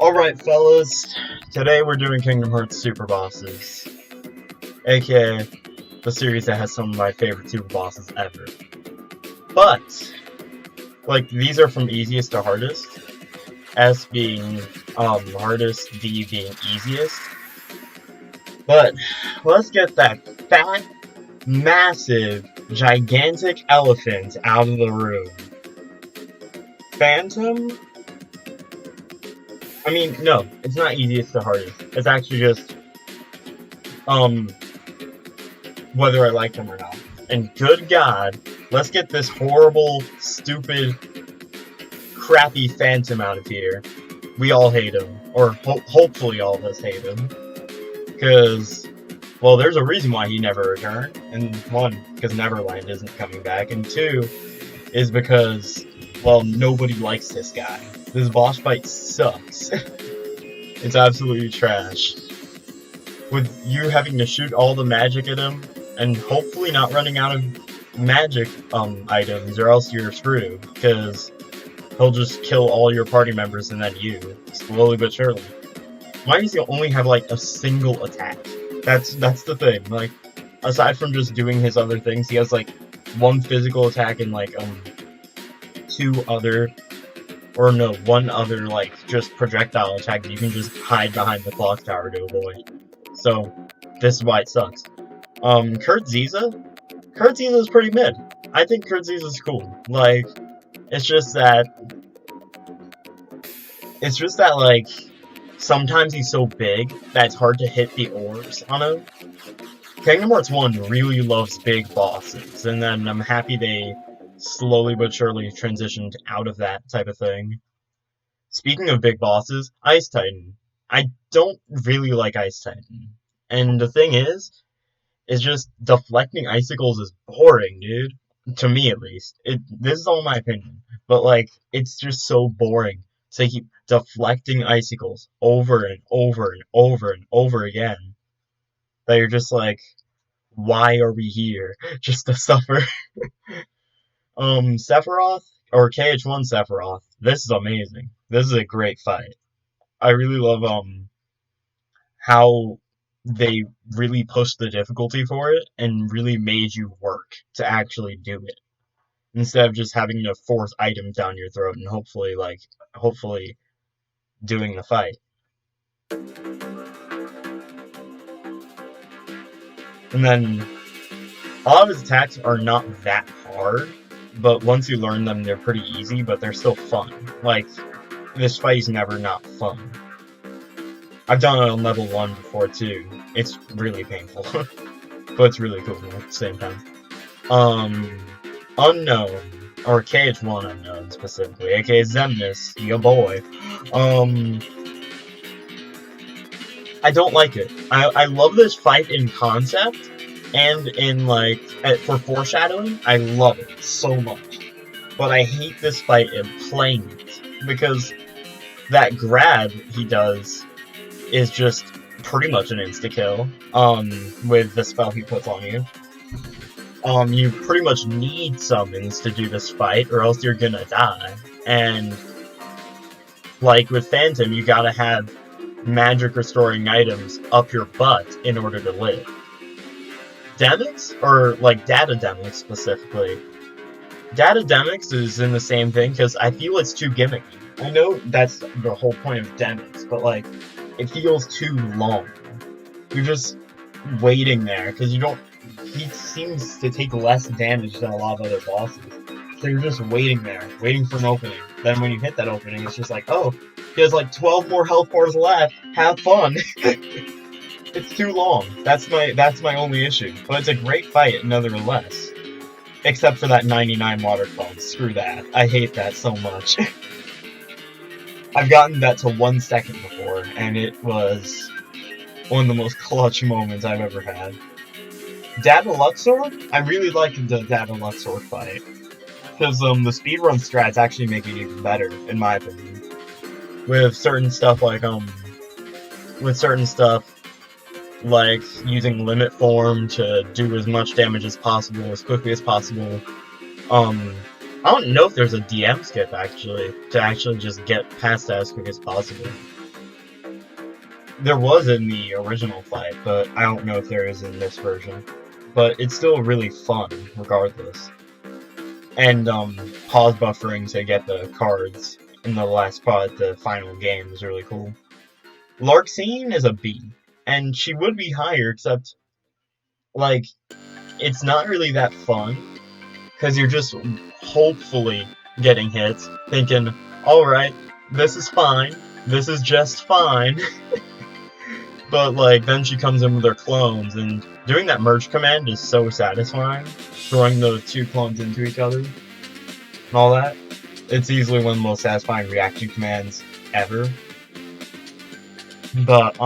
Alright, fellas, today we're doing Kingdom Hearts Superbosses, aka the series that has some of my favorite Superbosses ever. But, these are from easiest to hardest, S being hardest, D being easiest. But, let's get that fat, massive, gigantic elephant out of the room. Phantom? I mean, no, it's not easiest to hardest. It's actually just, whether I like them or not. And good God, let's get this horrible, stupid, crappy Phantom out of here. We all hate him. Or hopefully all of us hate him. Because, well, there's a reason why he never returned. And one, because Neverland isn't coming back. And two, is because, well, nobody likes this guy. This boss fight sucks. It's absolutely trash. With you having to shoot all the magic at him, and hopefully not running out of magic items, or else you're screwed, because he'll just kill all your party members and then you, slowly but surely. Why does he only have, a single attack? That's the thing, aside from just doing his other things, he has, one physical attack and, one other, just projectile attack that you can just hide behind the clock tower to avoid. So, this is why it sucks. Kurt Ziza? Kurt Ziza is pretty mid. I think Kurt Ziza is cool. It's just that, sometimes he's so big that it's hard to hit the orbs on him. Kingdom Hearts 1 really loves big bosses, and then I'm happy they slowly but surely transitioned out of that type of thing. Speaking of big bosses, Ice Titan. I don't really like Ice Titan. And the thing is just deflecting icicles is boring, dude. To me, at least. This is all my opinion. But, it's just so boring to keep deflecting icicles over and over and over and over again. That you're just why are we here? Just to suffer. Sephiroth, or KH1 Sephiroth, this is amazing. This is a great fight. I really love, how they really pushed the difficulty for it, and really made you work to actually do it. Instead of just having to force items down your throat and hopefully doing the fight. And then, a lot of his attacks are not that hard, but once you learn them, they're pretty easy, but they're still fun. This fight is never not fun. I've done it on level 1 before, too. It's really painful. But it's really cool at the same time. Unknown, or KH1 Unknown, specifically, aka Xemnas, your boy. I don't like it. I love this fight in concept, and in, for foreshadowing, I love it so much. But I hate this fight in playing it, because that grab he does is just pretty much an insta-kill, with the spell he puts on you. You pretty much need summons to do this fight, or else you're gonna die. And, with Phantom, you gotta have magic restoring items up your butt in order to live. Demix, or Data Demix specifically. Data Demix is in the same thing, because I feel it's too gimmicky. I know that's the whole point of Demix, but it feels too long. You're just waiting there, because he seems to take less damage than a lot of other bosses. So you're just waiting there, waiting for an opening. Then when you hit that opening, it's just oh, he has 12 more health bars left, have fun! It's too long. That's my only issue. But it's a great fight, nevertheless. Except for that 99 waterfall. Screw that. I hate that so much. I've gotten that to 1 second before, and it was one of the most clutch moments I've ever had. Data Luxor? I really liked the Data Luxor fight. Because the speedrun strats actually make it even better, in my opinion. With certain stuff using limit form to do as much damage as possible, as quickly as possible. I don't know if there's a DM skip, actually, to actually just get past that as quick as possible. There was in the original fight, but I don't know if there is in this version. But it's still really fun, regardless. And, pause buffering to get the cards in the last part, the final game, is really cool. Larxene is a B, and she would be higher, except, like, it's not really that fun, because you're just hopefully getting hits, thinking, alright, this is fine, this is just fine. But, like, then she comes in with her clones, and doing that merge command is so satisfying. Throwing the two clones into each other, and all that. It's easily one of the most satisfying reaction commands ever. But,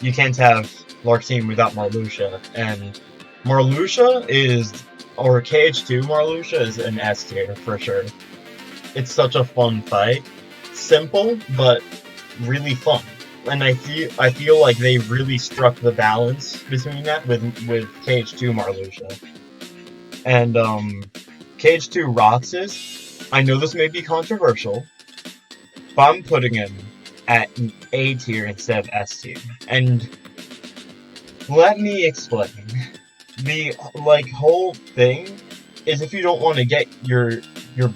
you can't have Larxene without Marluxia, and Marluxia is, or KH2 Marluxia is an S tier, for sure. It's such a fun fight. Simple, but really fun. And I feel like they really struck the balance between that with KH2 Marluxia. And KH2 Roxas, I know this may be controversial, but I'm putting him at an A tier instead of S tier. And let me explain. The whole thing is, if you don't want to get your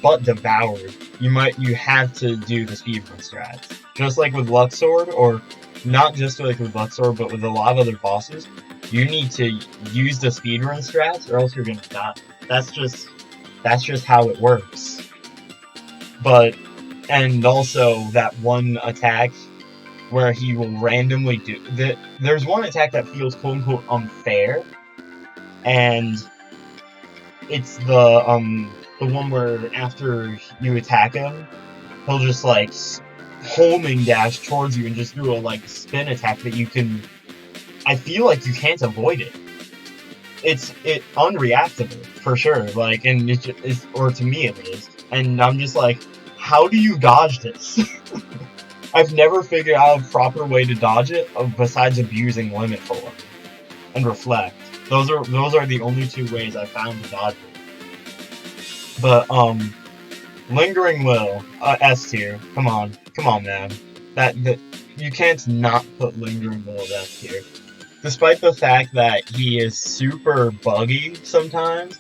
butt devoured, you have to do the speedrun strats. Just like with Luxord, or not just like with Luxord, but with a lot of other bosses, you need to use the speedrun strats, or else you're gonna die. That's just how it works. But, and also that one attack where he will randomly do that. There's one attack that feels quote unquote unfair, and it's the one where after you attack him, he'll just like homing dash towards you and just do a like spin attack that you can. I feel like you can't avoid it. It's unreactable for sure. Like, and it's, or to me at least. And I'm just like, how do you dodge this? I've never figured out a proper way to dodge it besides abusing Limit Form and Reflect. Those are the only two ways I found to dodge it. But Lingering Will, S tier. Come on, man. That you can't not put Lingering Will as S tier. Despite the fact that he is super buggy sometimes,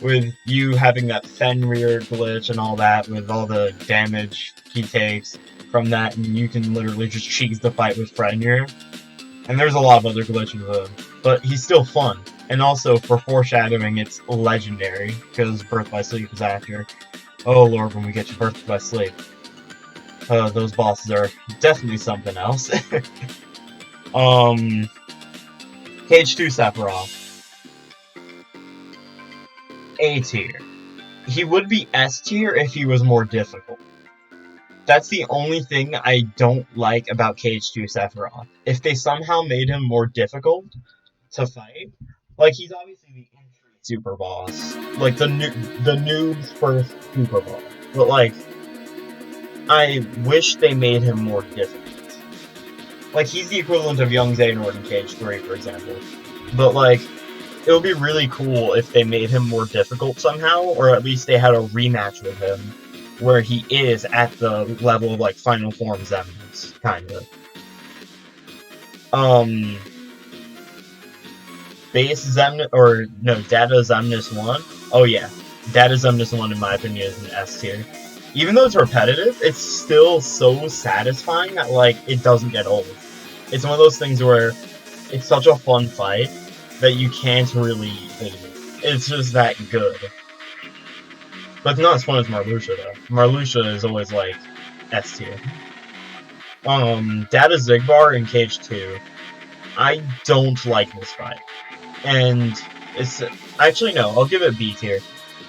with you having that Fenrir glitch and all that, with all the damage he takes from that, and you can literally just cheese the fight with Fenrir. And there's a lot of other glitches with him, but he's still fun. And also, for foreshadowing, it's legendary, because Birth by Sleep is after. Oh lord, when we get you Birth by Sleep. Those bosses are definitely something else. KH2 Sephiroth. A tier. He would be S tier if he was more difficult. That's the only thing I don't like about KH2 Sephiroth. If they somehow made him more difficult to fight, like, he's obviously the entry super boss, like the noob's first super boss. But like, I wish they made him more difficult. Like, he's the equivalent of young Xehanort in KH3, for example. But like, it would be really cool if they made him more difficult somehow, or at least they had a rematch with him where he is at the level of like Final Form Xemnas, kind of. Base Xemnas, or no, Data Xemnas 1? Oh yeah, Data Xemnas 1 in my opinion is an S tier. Even though it's repetitive, it's still so satisfying that like, it doesn't get old. It's one of those things where it's such a fun fight that you can't really hate it. It's just that good. But it's not as fun as Marluxia, though. Marluxia is always, like, S tier. Data Zigbar in KH2. I don't like this fight. And it's... Actually, no, I'll give it B tier.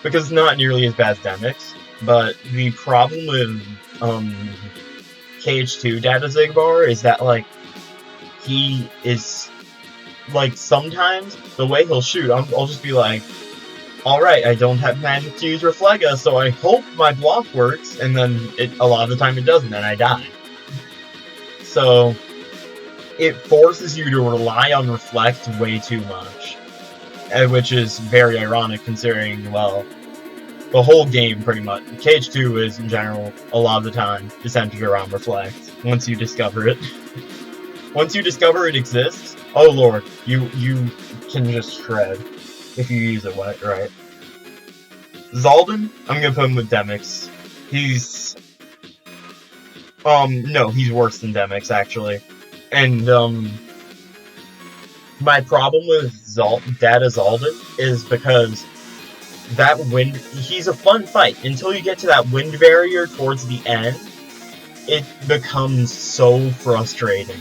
Because it's not nearly as bad as Demix. But the problem with, KH2 Data Zigbar is that, like, he is... Like, sometimes, the way he'll shoot, I'll just be like, alright, I don't have magic to use Reflega, so I hope my block works, and then a lot of the time it doesn't, and I die. So, it forces you to rely on Reflect way too much. Which is very ironic considering, well, the whole game pretty much, KH2 is, in general, a lot of the time, is centered around Reflect, once you discover it. Once you discover it exists, oh lord, you can just shred if you use it right. Zaldin, I'm gonna put him with Demix. He's no, he's worse than Demix actually. And my problem with Data Zaldin is because that wind, he's a fun fight until you get to that wind barrier towards the end. It becomes so frustrating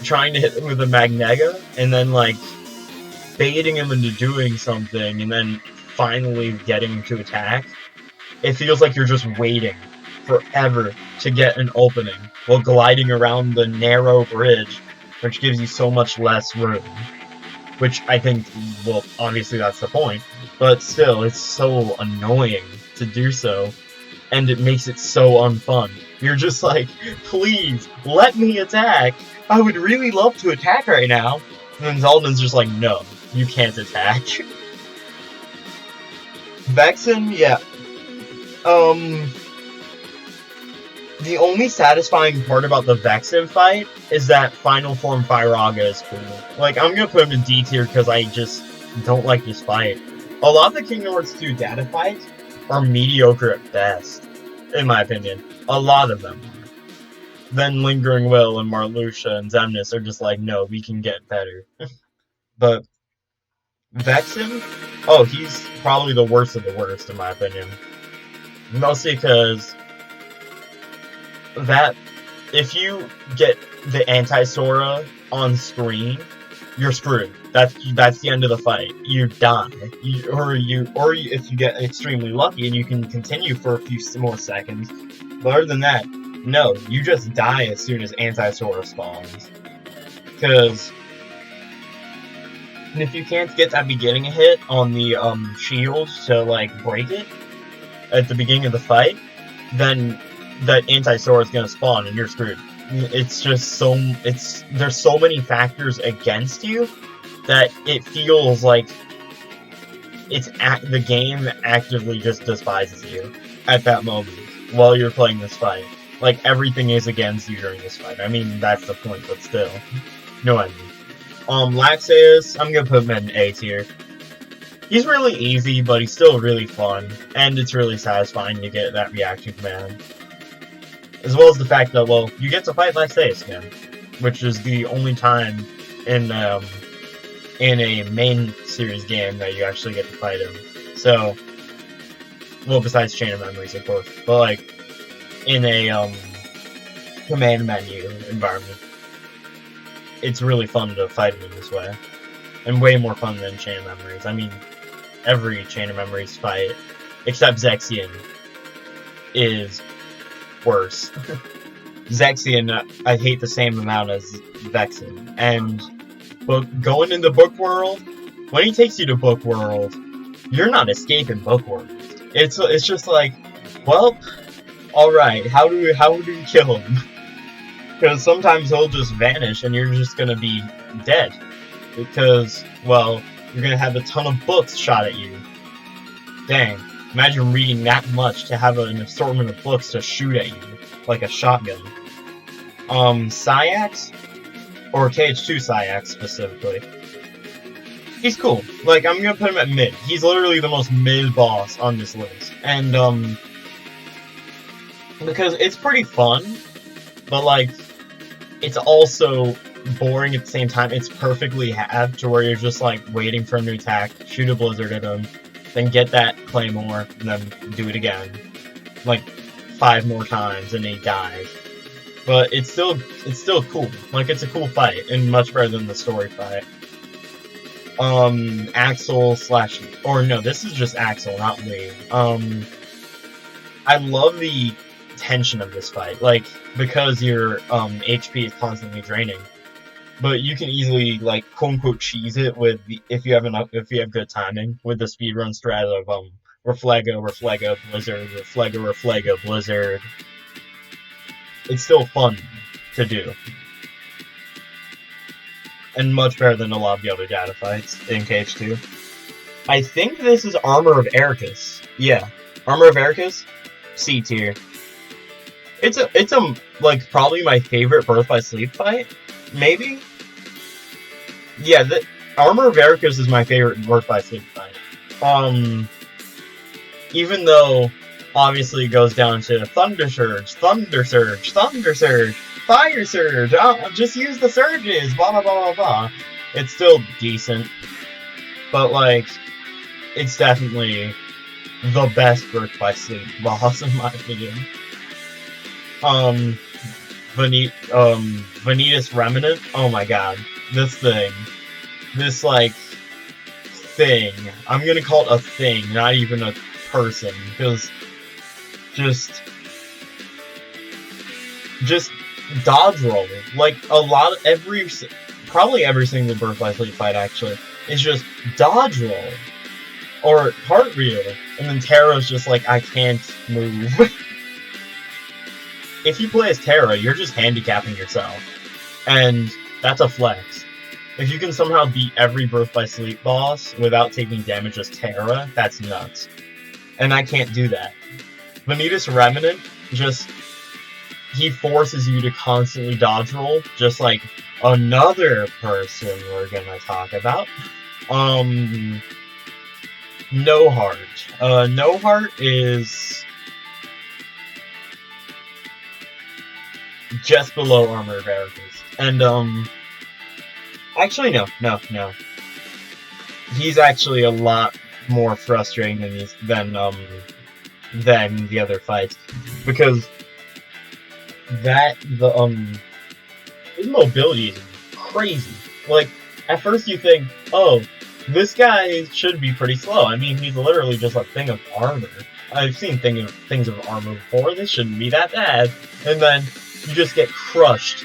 trying to hit him with a Magnega and then like baiting him into doing something and then finally getting him to attack. It feels like you're just waiting forever to get an opening while gliding around the narrow bridge, which gives you so much less room. Which I think, well, obviously that's the point, but still, it's so annoying to do so, and it makes it so unfun. You're just like, please, let me attack! I would really love to attack right now! And then Zaldin's just like, no, you can't attack. Vexen, yeah. The only satisfying part about the Vexen fight is that Final Form Firaga is cool. Like, I'm gonna put him in D tier because I just don't like this fight. A lot of the Kingdom Hearts 2 data fights are mediocre at best, in my opinion. A lot of them are. Then Lingering Will and Marluxia and Xemnas are just like, no, we can get better. But Vexen, oh, he's probably the worst of the worst, in my opinion. Mostly because that if you get the anti-Sora on screen, you're screwed. That's the end of the fight. You die. Or if you get extremely lucky and you can continue for a few more seconds. But other than that, no, you just die as soon as anti-Sora spawns. Because if you can't get that beginning hit on the shield to like break it at the beginning of the fight, then that anti-Sora is gonna spawn and you're screwed. It's just there's so many factors against you that it feels like the game actively just despises you at that moment while you're playing this fight. Like, everything is against you during this fight. I mean, that's the point, but still. No, I mean. Laxeus, I'm gonna put him in A tier. He's really easy, but he's still really fun, and it's really satisfying to get that reaction command. As well as the fact that, well, you get to fight Laxeus again, which is the only time in a main series game that you actually get to fight him. So, well, besides Chain of Memories, of course, but like in a command menu environment, it's really fun to fight him in this way, and way more fun than Chain of Memories. I mean, every Chain of Memories fight, except Zexion, is worse. Zexion, I hate the same amount as Vexen. And going into Book World, when he takes you to Book World, you're not escaping Book World. It's just like, well, alright, how do you kill him? Because sometimes he'll just vanish and you're just gonna be dead. Because, well, you're gonna have a ton of books shot at you. Dang. Imagine reading that much to have an assortment of books to shoot at you, like a shotgun. Sayax, or KH2 Sayax specifically, he's cool. Like, I'm gonna put him at mid. He's literally the most mid boss on this list. And, because it's pretty fun, but, like, it's also boring at the same time. It's perfectly had to where you're just, like, waiting for him to attack, shoot a blizzard at him, then get that claymore, and then do it again. Like, 5 more times, and he dies. But it's still cool. Like, it's a cool fight, and much better than the story fight. Axel / or no, this is just Axel, not Lee. I love the tension of this fight, like, because your HP is constantly draining. But you can easily, like, quote-unquote cheese it with if you have good timing with the speedrun strat of Reflego, Blizzard, Reflego, Blizzard. It's still fun to do. And much better than a lot of the other data fights in KH2. I think this is Armor of Ericus. Yeah. Armor of Ericus? C tier. It's like, probably my favorite Birth by Sleep fight. maybe? Yeah, the Armor of Ericus is my favorite Birth by Sleep fight. Even though, obviously, it goes down to Thunder Surge, Thunder Surge, Thunder Surge, Fire Surge, just use the surges, blah blah blah blah blah. It's still decent. But, like, it's definitely the best Birth by Sleep boss, in my opinion. Vanitas Remnant, oh my god. This thing. This, like, thing. I'm gonna call it a thing, not even a person, because just dodge roll. Like, probably every single Birth by Sleep fight, actually, is just dodge roll. Or heart reel. And then Terra's just like, I can't move. If you play as Terra, you're just handicapping yourself. And that's a flex. If you can somehow beat every Birth by Sleep boss without taking damage as Terra, that's nuts. And I can't do that. Vanitas Remnant, he forces you to constantly dodge roll, just like another person we're gonna talk about. No Heart. No Heart is just below Armor of Ericus. And, actually, no. He's actually a lot more frustrating than the other fights. Because his mobility is crazy. Like, at first you think, oh, this guy should be pretty slow. I mean, he's literally just a thing of armor. I've seen things of armor before. This shouldn't be that bad. And then you just get crushed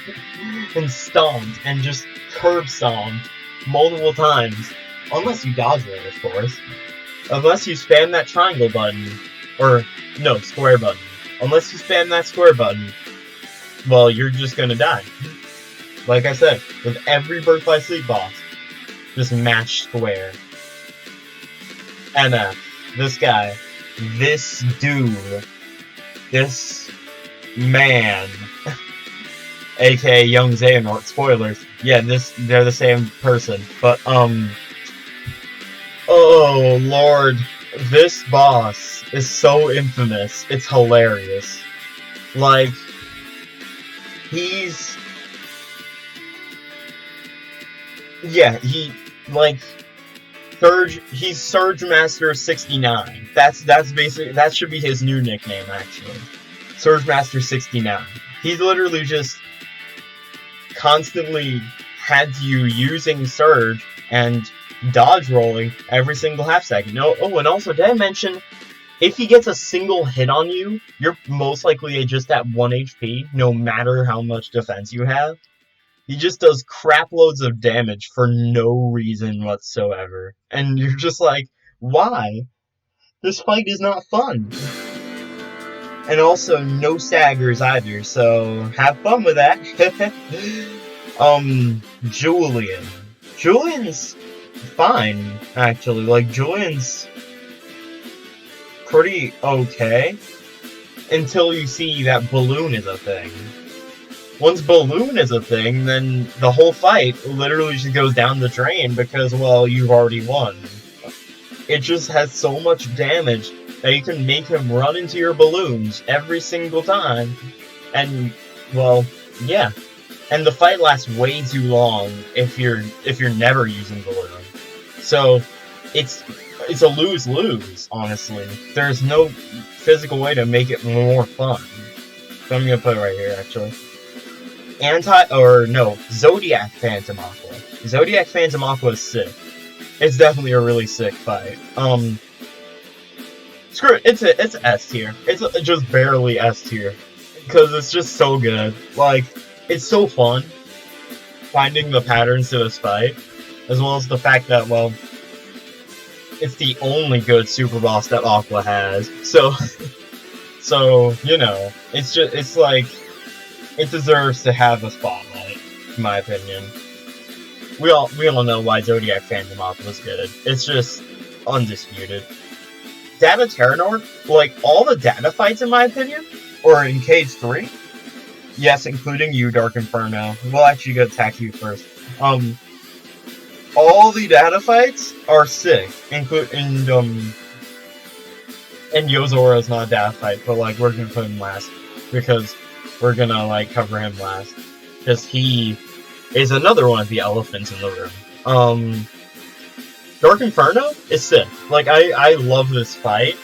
and stomped and just curb stomped multiple times. Unless you dodge roll, of course. Unless you spam that triangle button. Or, no, square button. Unless you spam that square button, well, you're just gonna die. Like I said, with every Birth by Sleep boss, just match square. NF. This guy. This dude. This man. AKA Young Xehanort. Spoilers. Yeah, they're the same person. But, oh, Lord. This boss is so infamous. It's hilarious. Like, he's Surge Master 69. That's basically, that should be his new nickname, actually. Surge Master 69. He's literally just constantly had you using Surge and dodge rolling every single half second. Oh, and also, did I mention, if he gets a single hit on you, you're most likely just at 1 HP, no matter how much defense you have. He just does crap loads of damage for no reason whatsoever. And you're just like, why? This fight is not fun. And also, no staggers either, so have fun with that. Julian. Julian's fine, actually. Like, Julian's pretty okay. Until you see that Balloon is a thing. Once Balloon is a thing, then the whole fight literally just goes down the drain because, well, you've already won. It just has so much damage that you can make him run into your balloons every single time. And, well, yeah. And the fight lasts way too long if you're never using Balloon. So, it's a lose-lose, honestly. There's no physical way to make it more fun. So I'm gonna put it right here, actually. Zodiac Phantom Aqua. Zodiac Phantom Aqua is sick. It's definitely a really sick fight. Screw it, it's S tier. It's just barely S tier. Because it's just so good. Like, it's so fun finding the patterns to this fight. As well as the fact that, well, it's the only good super boss that Aqua has. So, you know, it's like, it deserves to have a spotlight, in my opinion. We all know why Zodiac Phantom Aqua was good. It's just undisputed. Data Terranort, like, all the data fights, in my opinion, or in Cage 3, Yes, including you, Dark Inferno. We'll actually go attack you first. All the data fights are sick, including and Yozora is not a data fight, but like we're gonna put him last because we're gonna like cover him last because he is another one of the elephants in the room. Dark Inferno is sick. Like I love this fight.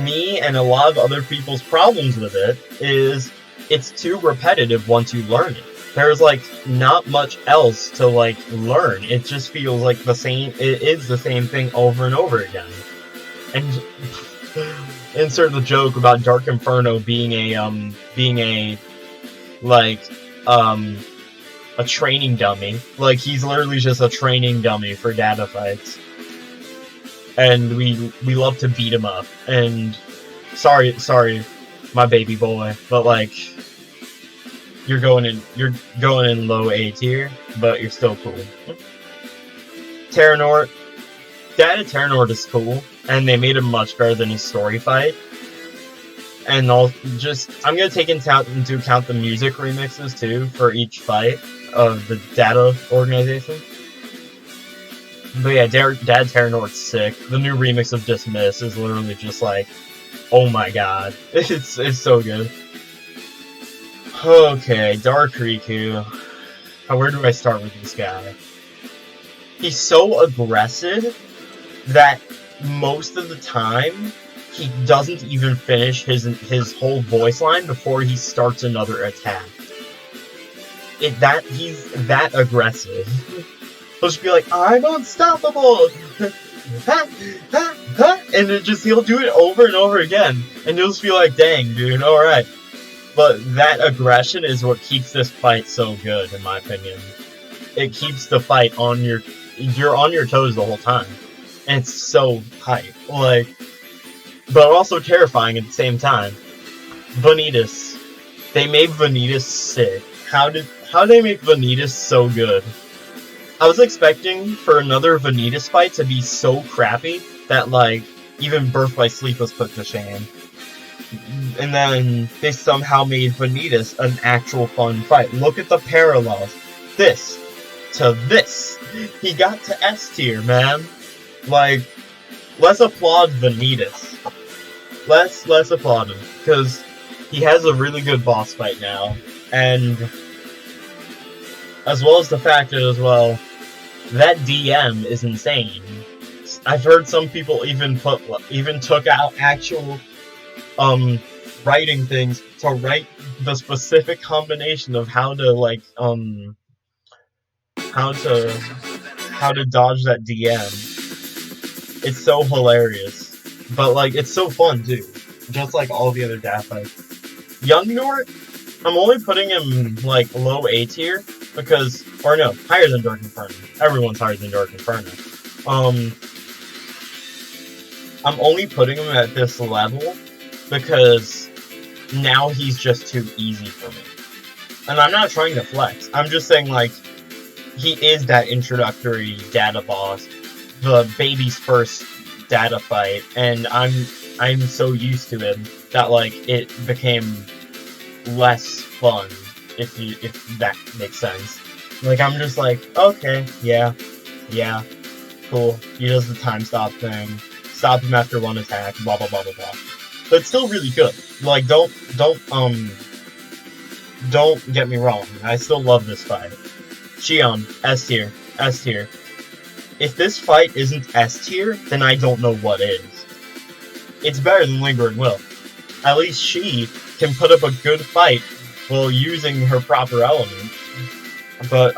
Me and a lot of other people's problems with it is it's too repetitive once you learn it. There's like not much else to like learn. It just feels like the same. It is the same thing over and over again. And insert the joke about Dark Inferno being a training dummy. Like he's literally just a training dummy for data fights. And we love to beat him up. And sorry, my baby boy, but like you're going in low A tier, but you're still cool. Terranort, Data Terranort is cool, and they made him much better than his story fight. And I'm gonna take into account the music remixes too for each fight of the Data organization. But yeah, Dad Terranort's sick. The new remix of Dismiss is literally just like, oh my god. It's so good. Okay, Dark Riku. Where do I start with this guy? He's so aggressive that most of the time, he doesn't even finish his whole voice line before he starts another attack. He's that aggressive. He'll just be like, I'm unstoppable! And he'll do it over and over again. And you'll just be like, dang, dude, alright. But that aggression is what keeps this fight so good, in my opinion. It keeps the fight you're on your toes the whole time. And it's so hype. Like, but also terrifying at the same time. Vanitas. They made Vanitas sick. How did they make Vanitas so good? I was expecting for another Vanitas fight to be so crappy that, like, even Birth by Sleep was put to shame. And then they somehow made Vanitas an actual fun fight. Look at the parallels. This to this. He got to S tier, man. Like, let's applaud Vanitas. Let's applaud him. Because he has a really good boss fight now. And as well as the fact that, that DM is insane. I've heard some people even took out actual writing things to write the specific combination of how to dodge that DM. It's so hilarious. But like it's so fun too. Just like all the other daft fights. Young Nort, I'm only putting him like low A tier because higher than Dark Inferno. Everyone's higher than Dark Inferno. I'm only putting him at this level because now he's just too easy for me. And I'm not trying to flex. I'm just saying, like, he is that introductory data boss, the baby's first data fight, and I'm so used to him that, like, it became less fun, if that makes sense. Like, I'm just like, okay, yeah, cool. He does the time stop thing. Stop him after one attack, blah blah blah blah blah. But it's still really good. Like, don't get me wrong. I still love this fight. Shion, S tier, S tier. If this fight isn't S tier, then I don't know what is. It's better than Lingering Will. At least she can put up a good fight while using her proper element. But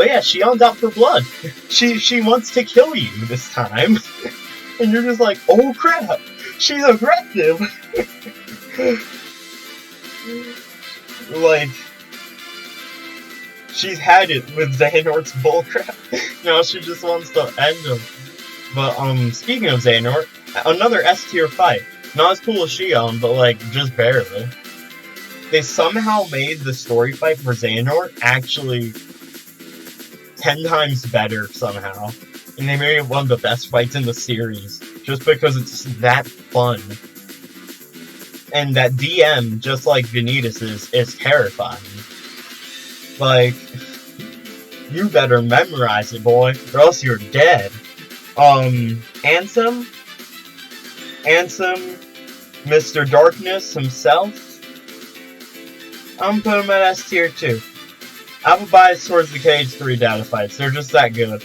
yeah, Shion's out for blood. She wants to kill you this time. And you're just like, oh crap, she's aggressive. Like, she's had it with Xehanort's bullcrap. Now she just wants to end him. But speaking of Xehanort, another S tier fight. Not as cool as Shion, but like just barely. They somehow made the story fight for Xehanort actually 10 times better somehow. And they made it one of the best fights in the series. Just because it's that fun. And that DM, just like Vanitas is terrifying. Like, you better memorize it, boy, or else you're dead. Ansem, Mr. Darkness himself, I'm putting him at S tier too. I would bias towards the KH3 data fights. They're just that good.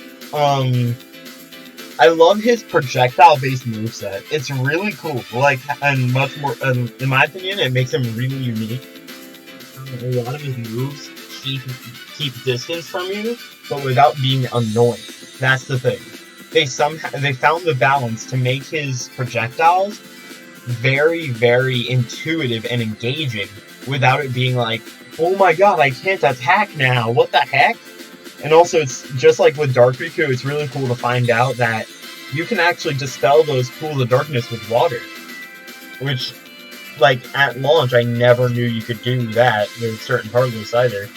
I love his projectile-based moveset. It's really cool. Like, and much more, in my opinion, it makes him really unique. A lot of his moves keep distance from you, but without being annoying. That's the thing. They found the balance to make his projectiles very, very intuitive and engaging without it being like, oh my god, I can't attack now, what the heck? And also, it's just like with Dark Riku, it's really cool to find out that you can actually dispel those pools of darkness with water. Which, like, at launch, I never knew you could do that with certain Heartless either.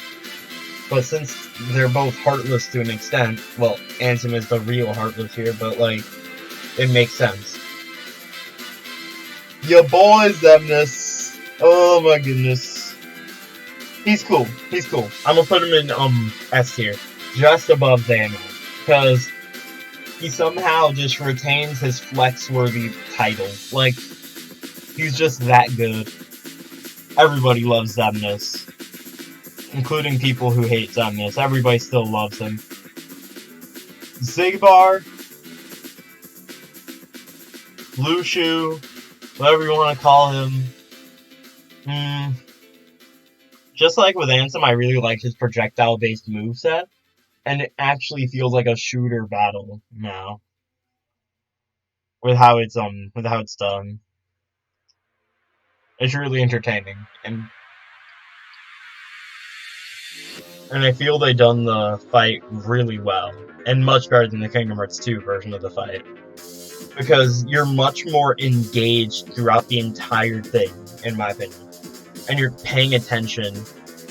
But since they're both Heartless to an extent, well, Ansem is the real Heartless here, but, like, it makes sense. Your boy, Zemnis. Oh my goodness. He's cool. He's cool. I'm gonna put him in, S tier. Just above Xano. Because he somehow just retains his flex-worthy title. Like, he's just that good. Everybody loves Zemnis. Including people who hate Zemnis. Everybody still loves him. Zigbar. Lushu. Whatever you want to call him. Just like with Ansem, I really like his projectile-based moveset. And it actually feels like a shooter battle now. With how it's done. It's really entertaining. And I feel they done the fight really well. And much better than the Kingdom Hearts 2 version of the fight. Because you're much more engaged throughout the entire thing, in my opinion. And you're paying attention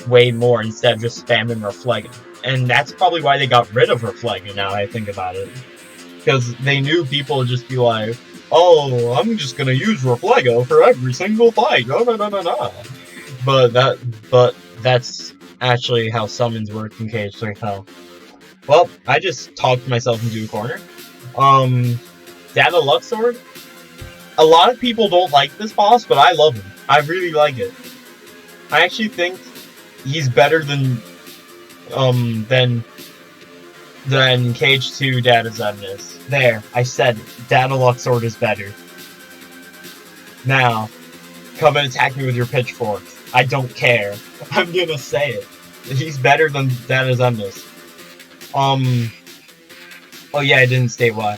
way more instead of just spamming Reflega. And that's probably why they got rid of Reflega, now I think about it. Because they knew people would just be like, oh, I'm just gonna use Reflega for every single fight, no. But that's actually how summons work in KH3 Hell. Well, I just talked myself into a corner. Data Luxord? A lot of people don't like this boss, but I love him. I really like it. I actually think he's better than KH2 Data Zemnis. There, I said it. Data Luxord is better. Now, come and attack me with your pitchforks. I don't care. I'm gonna say it. He's better than Data Zemnis. Oh yeah, I didn't state why.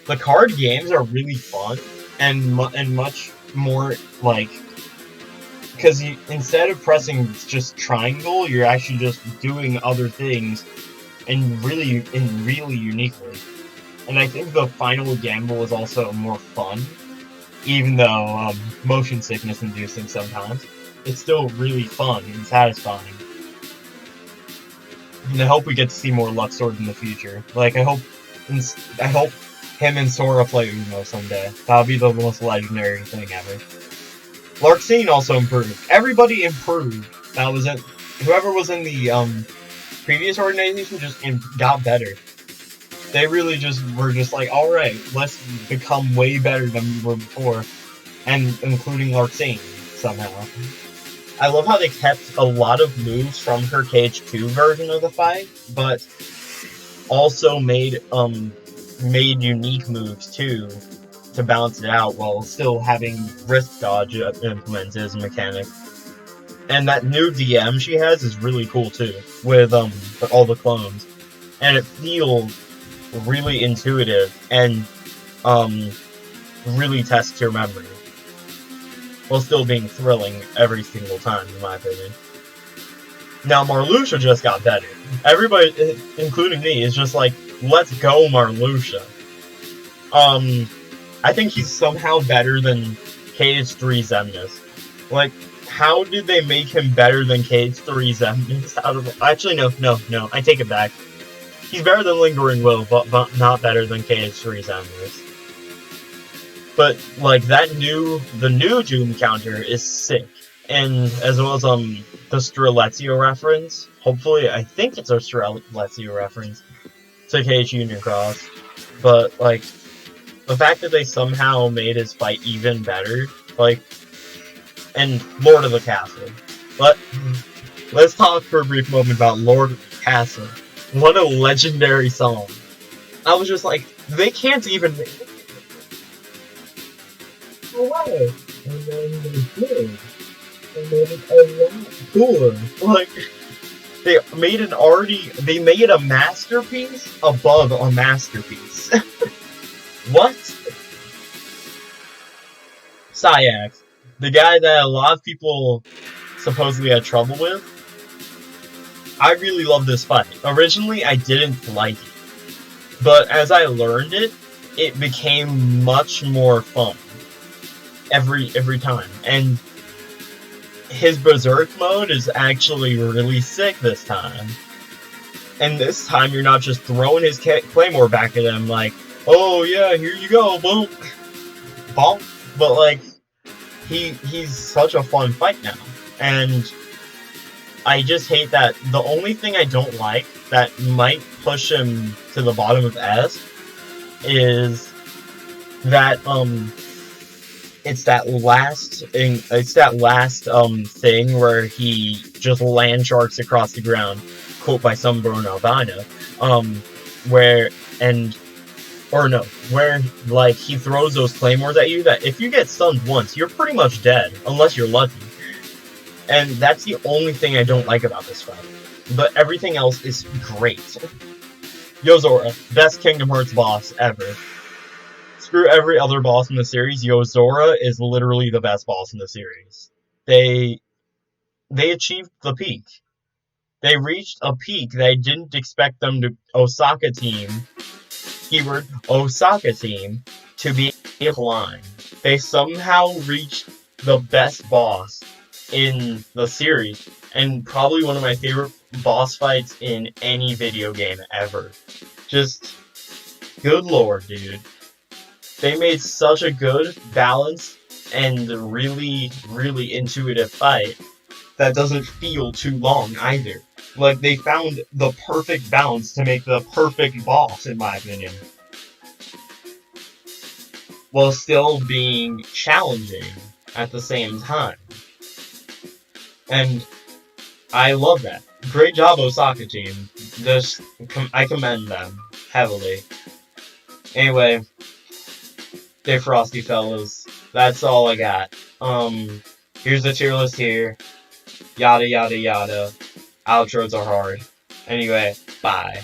The card games are really fun and much more like, because instead of pressing just triangle, you're actually just doing other things, and really uniquely. And I think the final gamble is also more fun, even though motion sickness inducing sometimes. It's still really fun and satisfying. And I hope we get to see more Luxord in the future. Like, I hope him and Sora play Uno someday. That'll be the most legendary thing ever. Larxene also improved. Everybody improved. That was it. Whoever was in the previous organization just got better. They really just were just like, alright, let's become way better than we were before. And including Larxene, somehow. I love how they kept a lot of moves from her KH2 version of the fight, but also made unique moves too to balance it out while still having wrist dodge implemented as a mechanic. And that new DM she has is really cool too, with all the clones. And it feels really intuitive and really tests your memory. While still being thrilling every single time, in my opinion. Now, Marluxia just got better. Everybody, including me, is just like, let's go, Marluxia. I think he's somehow better than KH3 Zemnis. Like, how did they make him better than KH3 Zemnis? Actually, no, I take it back. He's better than Lingering Will, but not better than KH3 Zemnis. But like the new Doom counter is sick, and as well as the Streletsio reference. Hopefully, I think it's a Streletsio reference to Cage Union Cross. But like the fact that they somehow made his fight even better, like, and Lord of the Castle. But let's talk for a brief moment about Lord of the Castle. What a legendary song! I was just like, they can't even make it away. And then they did. They made it a lot cooler. Like, they made a masterpiece above a masterpiece. What? Sayax, the guy that a lot of people supposedly had trouble with. I really love this fight. Originally, I didn't like it, but as I learned it, it became much more fun every time. And his Berserk mode is actually really sick this time. And this time, you're not just throwing his Claymore back at him like, oh yeah, here you go, boom, bonk. But like, he's such a fun fight now, and I just hate that. The only thing I don't like that might push him to the bottom of S is that it's that last thing where he just land sharks across the ground, quote by Sunburn Albino, where like he throws those claymores at you that if you get stunned once, you're pretty much dead, unless you're lucky. And that's the only thing I don't like about this fight. But everything else is great. Yozora, best Kingdom Hearts boss ever. Screw every other boss in the series, Yozora is literally the best boss in the series. They achieved the peak. They reached a peak that I didn't expect them to Osaka team, keyword Osaka team, to be able to climb. They somehow reached the best boss in the series, and probably one of my favorite boss fights in any video game ever. Just, good lord, dude. They made such a good, balanced, and really, really intuitive fight that doesn't feel too long either. Like, they found the perfect balance to make the perfect boss, in my opinion, while still being challenging at the same time. And I love that. Great job, Osaka team. I commend them heavily. Anyway, stay frosty, fellas. That's all I got. Here's the tier list here. Yada yada yada. Outros are hard. Anyway, bye.